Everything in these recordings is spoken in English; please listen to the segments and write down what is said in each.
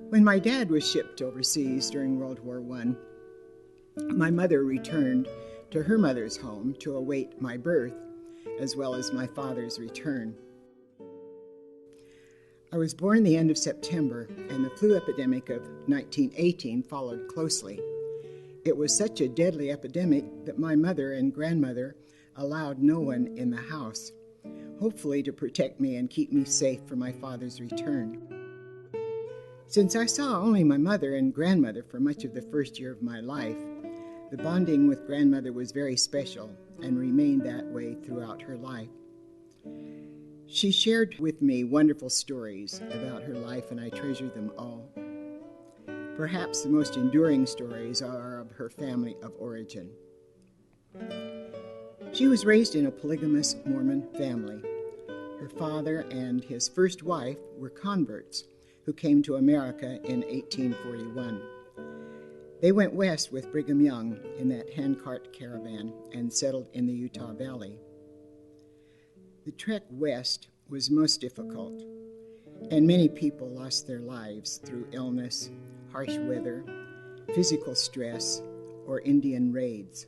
When my dad was shipped overseas during World War I, my mother returned to her mother's home to await my birth, as well as my father's return. I was born the end of September, and the flu epidemic of 1918 followed closely. It was such a deadly epidemic that my mother and grandmother allowed no one in the house, hopefully to protect me and keep me safe for my father's return. Since I saw only my mother and grandmother for much of the first year of my life, the bonding with grandmother was very special and remained that way throughout her life. She shared with me wonderful stories about her life, and I treasure them all. Perhaps the most enduring stories are of her family of origin. She was raised in a polygamous Mormon family. Her father and his first wife were converts who came to America in 1841. They went west with Brigham Young in that handcart caravan and settled in the Utah Valley. The trek west was most difficult, and many people lost their lives through illness, harsh weather, physical stress, or Indian raids.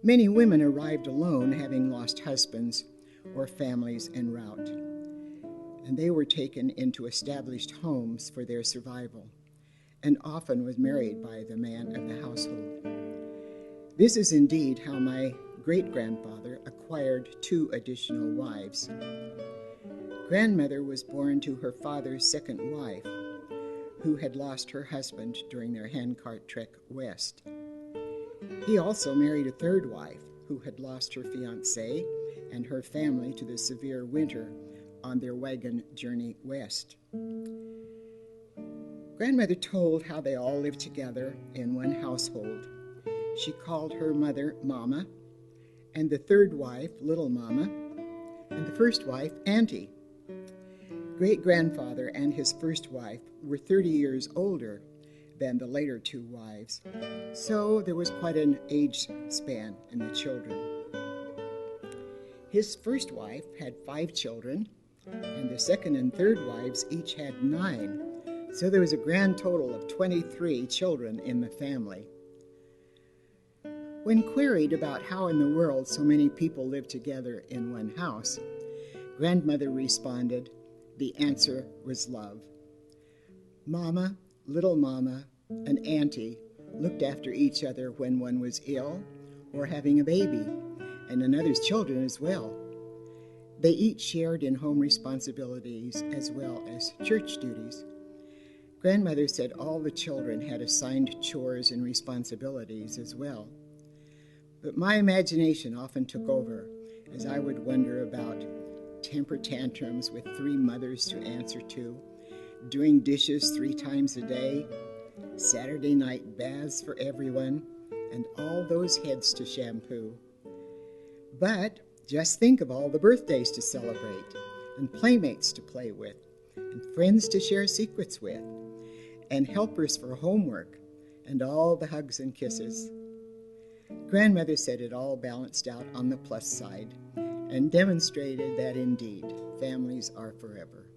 Many women arrived alone, having lost husbands or families en route, and they were taken into established homes for their survival, and often was married by the man of the household. This is indeed how my great-grandfather acquired 2 additional wives. Grandmother was born to her father's second wife, who had lost her husband during their handcart trek west. He also married a third wife, who had lost her fiancé and her family to the severe winter on their wagon journey west. Grandmother told how they all lived together in one household. She called her mother Mama, and the third wife Little Mama, and the first wife Auntie. Great-grandfather and his first wife were 30 years older than the later 2 wives, so there was quite an age span in the children. His first wife had 5 children, and the second and third wives each had 9, so there was a grand total of 23 children in the family. When queried about how in the world so many people lived together in one house, grandmother responded, the answer was love. Mama, Little Mama, and Auntie looked after each other when one was ill or having a baby, and another's children as well. They each shared in home responsibilities as well as church duties. Grandmother said all the children had assigned chores and responsibilities as well. But my imagination often took over as I would wonder about temper tantrums with 3 mothers to answer to, doing dishes 3 times a day, Saturday night baths for everyone, and all those heads to shampoo. But just think of all the birthdays to celebrate, and playmates to play with, and friends to share secrets with, and helpers for homework, and all the hugs and kisses. Grandmother said it all balanced out on the plus side, and demonstrated that indeed families are forever.